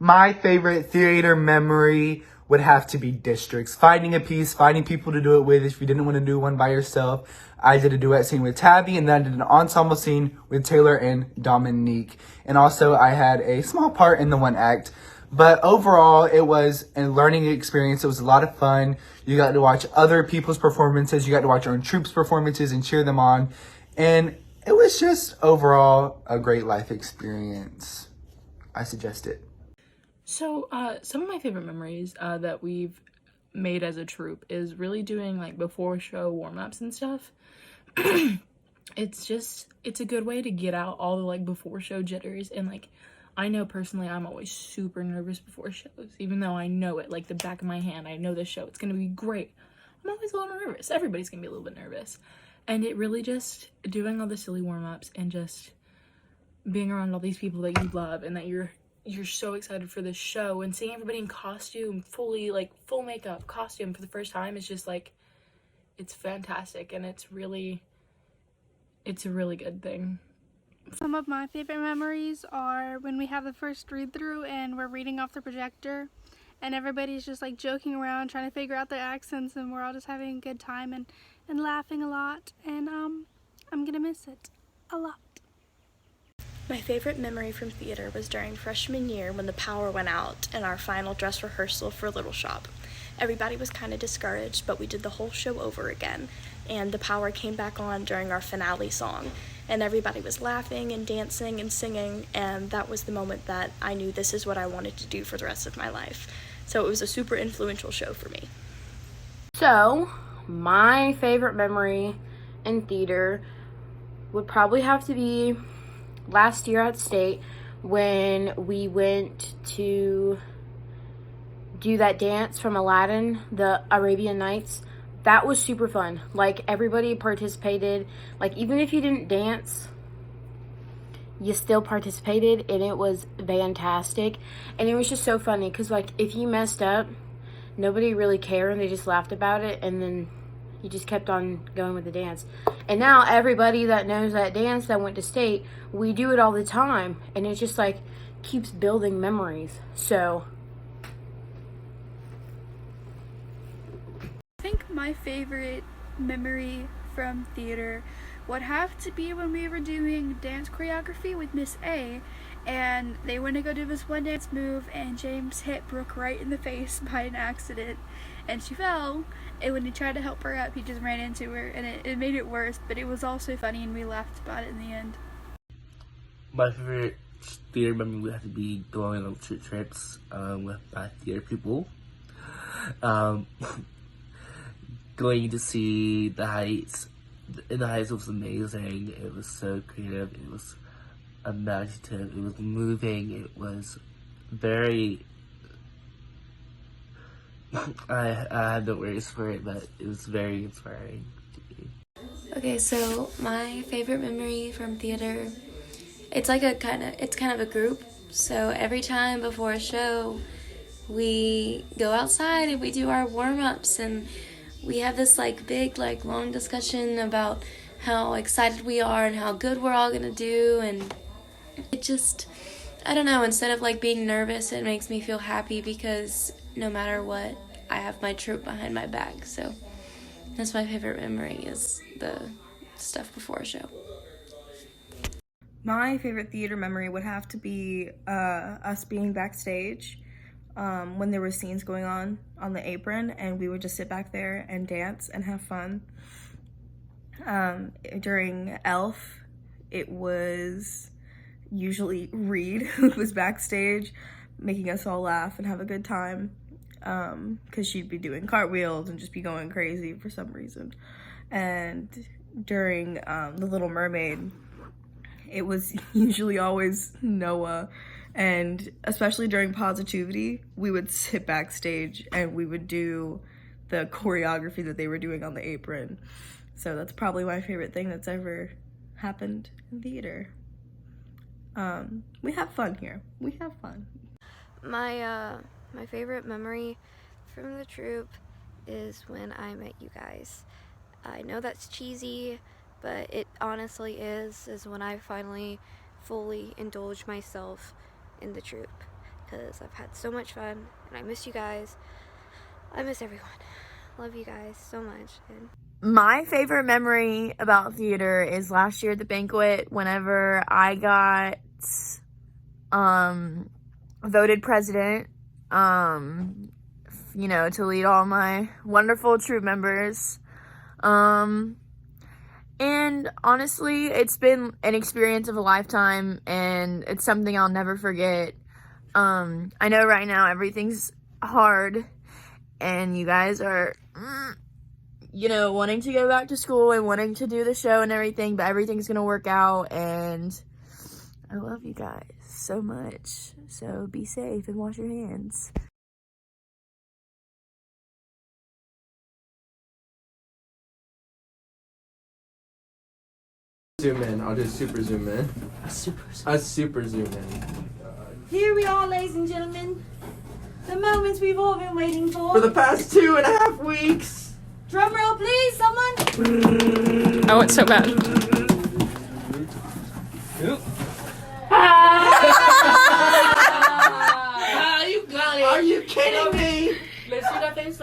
My favorite theater memory would have to be districts. Finding a piece, finding people to do it with. If you didn't want to do one by yourself, I did a duet scene with Tabby, and then I did an ensemble scene with Taylor and Dominique. And also I had a small part in the one act. But overall, it was a learning experience. It was a lot of fun. You got to watch other people's performances. You got to watch your own troops' performances and cheer them on. And it was just overall a great life experience. I suggest it. So, some of my favorite memories that we've made as a troupe is really doing like before show warm-ups and stuff. It's a good way to get out all the like before show jitters, and like I know personally I'm always super nervous before shows, even though I know it like the back of my hand. I know this show, it's gonna be great. I'm always a little nervous. Everybody's gonna be a little bit nervous. And it really just doing all the silly warm-ups and just being around all these people that you love and that you're so excited for this show, and seeing everybody in costume, fully like full makeup costume for the first time is just like, it's fantastic, and it's a really good thing. Some of my favorite memories are when we have the first read through and we're reading off the projector and everybody's just like joking around trying to figure out their accents, and we're all just having a good time and laughing a lot, and I'm gonna miss it a lot. My favorite memory from theater was during freshman year when the power went out in our final dress rehearsal for Little Shop. Everybody was kind of discouraged, but we did the whole show over again, and the power came back on during our finale song, and everybody was laughing and dancing and singing, and that was the moment that I knew this is what I wanted to do for the rest of my life. So it was a super influential show for me. So, my favorite memory in theater would probably have to be last year at State when we went to do that dance from Aladdin, the Arabian Nights. That was super fun. Like, everybody participated. Like, even if you didn't dance, you still participated, and it was fantastic. And it was just so funny because, like, if you messed up, nobody really cared, and they just laughed about it, and then you just kept on going with the dance. And now everybody that knows that dance that went to State, we do it all the time, and it just like keeps building memories. So I think my favorite memory from theater would have to be when we were doing dance choreography with Miss A, and they went to go do this one dance move, and James hit Brooke right in the face by an accident, and she fell, and when he tried to help her up, he just ran into her, and it made it worse, but it was also funny, and we laughed about it in the end. My favorite theater memory would have to be going on trips with my theater people. Going to see The Heights. In The Heights was amazing. It was so creative. It was imaginative. It was moving. It was very... I have no words for it, but it was very inspiring to me. Okay, so my favorite memory from theater, it's like kind of a group. So every time before a show, we go outside and we do our warm-ups, and we have this like big like long discussion about how excited we are and how good we're all gonna do, and it just, I don't know, instead of like being nervous, it makes me feel happy because no matter what, I have my troupe behind my back. So that's my favorite memory, is the stuff before a show. My favorite theater memory would have to be us being backstage when there were scenes going on the apron, and we would just sit back there and dance and have fun. During ELF, it was usually Reed who was backstage making us all laugh and have a good time, because she'd be doing cartwheels and just be going crazy for some reason. And during The Little Mermaid, it was usually always Noah, and especially during Positivity, we would sit backstage and we would do the choreography that they were doing on the apron. So that's probably my favorite thing that's ever happened in theater. We have fun here. We have fun. My favorite memory from the troupe is when I met you guys. I know that's cheesy, but it honestly is when I finally fully indulged myself in the troupe. because I've had so much fun and I miss you guys. I miss everyone. Love you guys so much. And My favorite memory about theater is last year at the banquet whenever I got voted president, you know, to lead all my wonderful troop members. And honestly, it's been an experience of a lifetime, and it's something I'll never forget. I know right now everything's hard, and you guys are, you know, wanting to go back to school and wanting to do the show and everything, but everything's gonna work out, and I love you guys so much. So be safe and wash your hands. Zoom in. I'll just super zoom in. A super zoom in. Here we are, ladies and gentlemen. The moments we've all been waiting for. For the past 2.5 weeks. Drum roll, please, someone. Oh, it's so bad. You got it. Are you kidding me? Let's see that face.